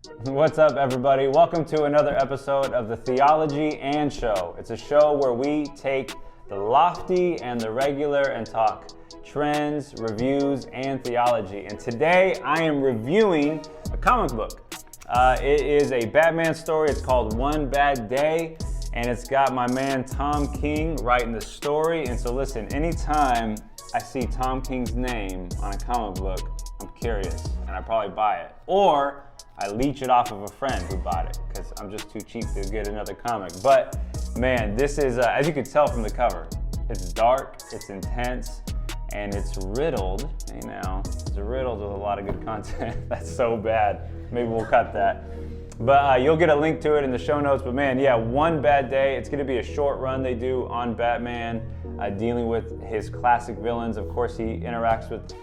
What's up, everybody? Welcome to another episode of the Theology Show. It's a show where we take the lofty and the regular and talk trends, reviews, and theology. And today I am reviewing a comic book. It is a Batman story. It's called One Bad Day, and it's got my man Tom King writing the story. And so listen, anytime I see Tom King's name on a comic book, I'm curious and I probably buy it. Or I leech it off of a friend who bought it because I'm just too cheap to get another comic. But man, this is, as you can tell from the cover, it's dark, it's intense, and it's riddled. Hey now, it's riddled with a lot of good content. That's so bad. Maybe we'll cut that. But you'll get a link to it in the show notes. But man, yeah, One Bad Day. It's going to be a short run they do on Batman, dealing with his classic villains. Of course, he interacts with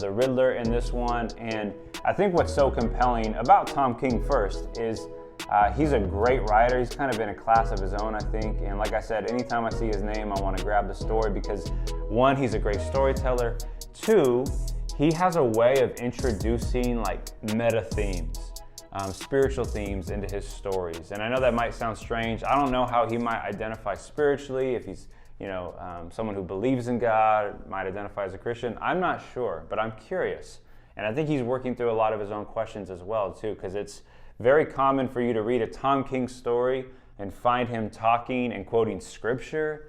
the Riddler in this one. And I think what's so compelling about Tom King first is he's a great writer. He's kind of in a class of his own, I think. And like I said, anytime I see his name, I want to grab the story because one, he's a great storyteller. Two, he has a way of introducing like meta themes, spiritual themes into his stories. And I know that might sound strange. I don't know how he might identify spiritually, if he's someone who believes in God, might identify as a Christian. I'm not sure, but I'm curious. And I think he's working through a lot of his own questions as well, too, because it's very common for you to read a Tom King story and find him talking and quoting scripture.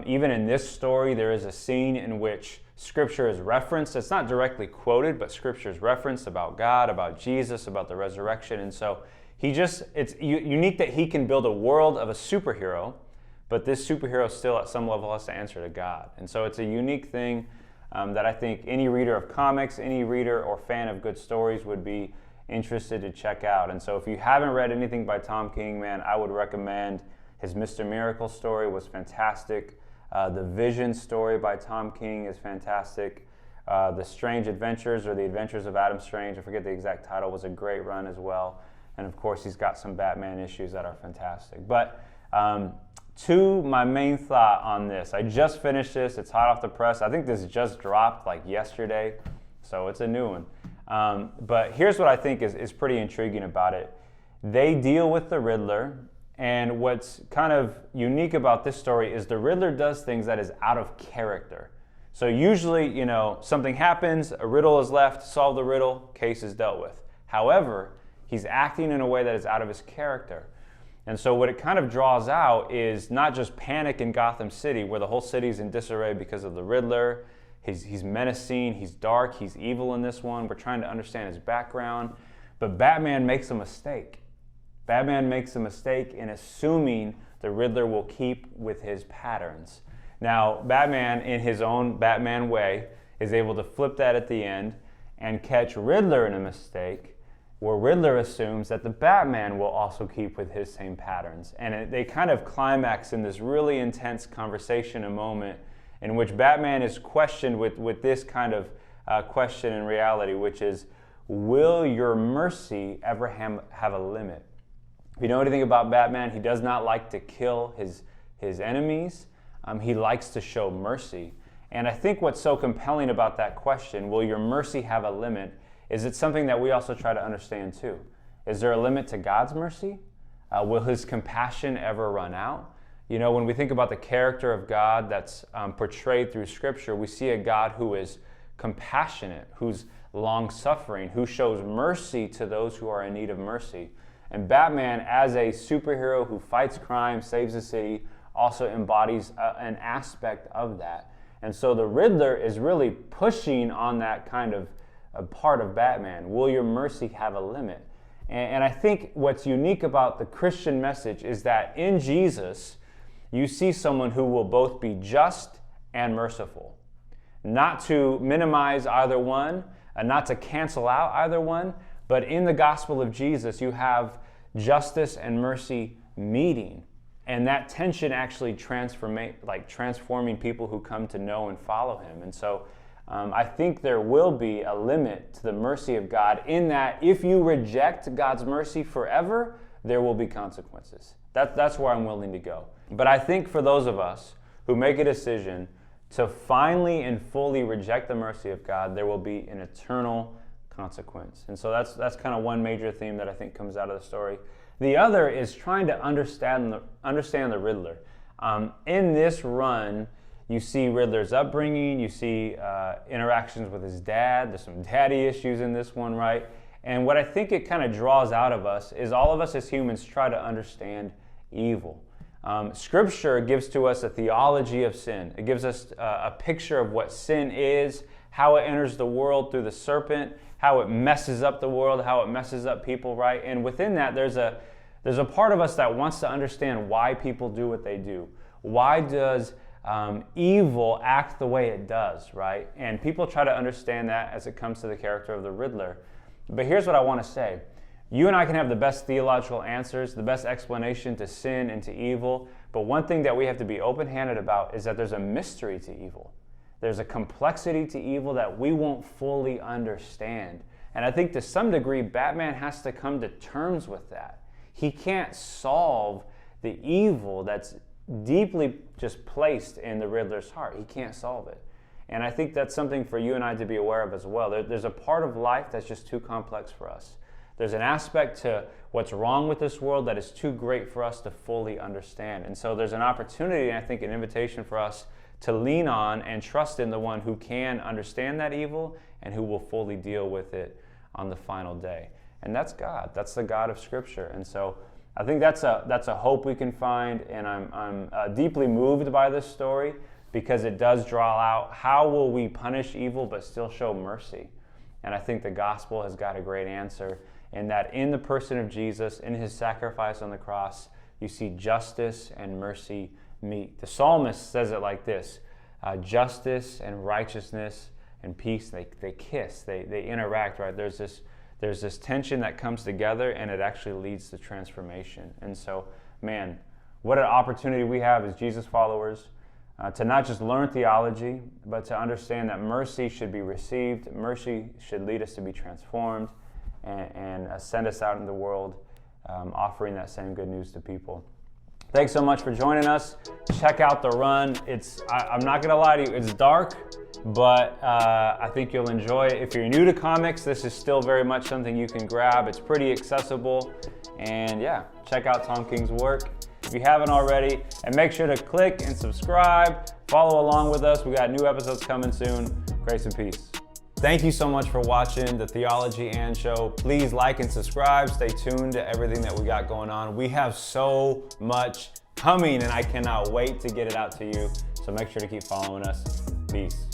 Even in this story, there is a scene in which scripture is referenced. It's not directly quoted, but scripture is referenced about God, about Jesus, about the resurrection. And so it's unique that he can build a world of a superhero, but this superhero still at some level has to answer to God. And so it's a unique thing that I think any reader of comics, any reader or fan of good stories would be interested to check out. And so if you haven't read anything by Tom King, man, I would recommend his Mr. Miracle story was fantastic. The Vision story by Tom King is fantastic. The Strange Adventures or The Adventures of Adam Strange, I forget the exact title, was a great run as well. And of course, he's got some Batman issues that are fantastic. But to my main thought on this, I just finished this. It's hot off the press. I think this just dropped like yesterday, so it's a new one. But here's what I think is pretty intriguing about it. They deal with the Riddler, and what's kind of unique about this story is the Riddler does things that is out of character. So usually, something happens, a riddle is left, solve the riddle, case is dealt with. However, he's acting in a way that is out of his character. And so what it kind of draws out is not just panic in Gotham City, where the whole city's in disarray because of the Riddler. He's menacing, he's dark, he's evil in this one. We're trying to understand his background. But Batman makes a mistake. Batman makes a mistake in assuming the Riddler will keep with his patterns. Now, Batman, in his own Batman way, is able to flip that at the end and catch Riddler in a mistake, where Riddler assumes that the Batman will also keep with his same patterns. And they kind of climax in this really intense conversation, a moment in which Batman is questioned with this kind of question in reality, which is, will your mercy ever have a limit? If you know anything about Batman, he does not like to kill his enemies. He likes to show mercy. And I think what's so compelling about that question, will your mercy have a limit, is it something that we also try to understand too. Is there a limit to God's mercy? Will his compassion ever run out? When we think about the character of God that's portrayed through Scripture, we see a God who is compassionate, who's long-suffering, who shows mercy to those who are in need of mercy. And Batman, as a superhero who fights crime, saves the city, also embodies an aspect of that. And so the Riddler is really pushing on that kind of a part of Batman. Will your mercy have a limit? And I think what's unique about the Christian message is that in Jesus, you see someone who will both be just and merciful. Not to minimize either one, and not to cancel out either one, but in the gospel of Jesus, you have justice and mercy meeting. And that tension actually transforming people who come to know and follow him. And so I think there will be a limit to the mercy of God in that if you reject God's mercy forever, there will be consequences. That's where I'm willing to go. But I think for those of us who make a decision to finally and fully reject the mercy of God, there will be an eternal consequence. And so that's kind of one major theme that I think comes out of the story. The other is trying to understand the Riddler. In this run, you see Riddler's upbringing, you see interactions with his dad. There's some daddy issues in this one, right? And what I think it kind of draws out of us is all of us as humans try to understand evil. Scripture gives to us a theology of sin. It gives us a picture of what sin is, how it enters the world through the serpent, how it messes up the world, how it messes up people, right? And within that, there's a part of us that wants to understand why people do what they do. Why does evil act the way it does, right? And people try to understand that as it comes to the character of the Riddler. But here's what I want to say. You and I can have the best theological answers, the best explanation to sin and to evil, but one thing that we have to be open-handed about is that there's a mystery to evil. There's a complexity to evil that we won't fully understand. And I think to some degree, Batman has to come to terms with that. He can't solve the evil that's deeply just placed in the Riddler's heart. He can't solve it. And I think that's something for you and I to be aware of as well. There's a part of life that's just too complex for us. There's an aspect to what's wrong with this world that is too great for us to fully understand. And so there's an opportunity, and I think an invitation for us to lean on and trust in the one who can understand that evil and who will fully deal with it on the final day. And that's God. That's the God of Scripture. And so I think that's a hope we can find, and I'm deeply moved by this story because it does draw out how will we punish evil but still show mercy. And I think the gospel has got a great answer in that in the person of Jesus, in his sacrifice on the cross, you see justice and mercy meet. The psalmist says it like this, justice and righteousness and peace, they kiss, they interact, right? There's this tension that comes together, and it actually leads to transformation. And so, man, what an opportunity we have as Jesus followers to not just learn theology, but to understand that mercy should be received, mercy should lead us to be transformed, and send us out in the world offering that same good news to people. Thanks so much for joining us. Check out the run. I'm not going to lie to you, it's dark, but I think you'll enjoy it. If you're new to comics, this is still very much something you can grab. It's pretty accessible. And yeah, check out Tom King's work if you haven't already. And make sure to click and subscribe. Follow along with us. We got new episodes coming soon. Grace and peace. Thank you so much for watching the Theology and Show. Please like and subscribe. Stay tuned to everything that we got going on. We have so much coming, and I cannot wait to get it out to you. So make sure to keep following us. Peace.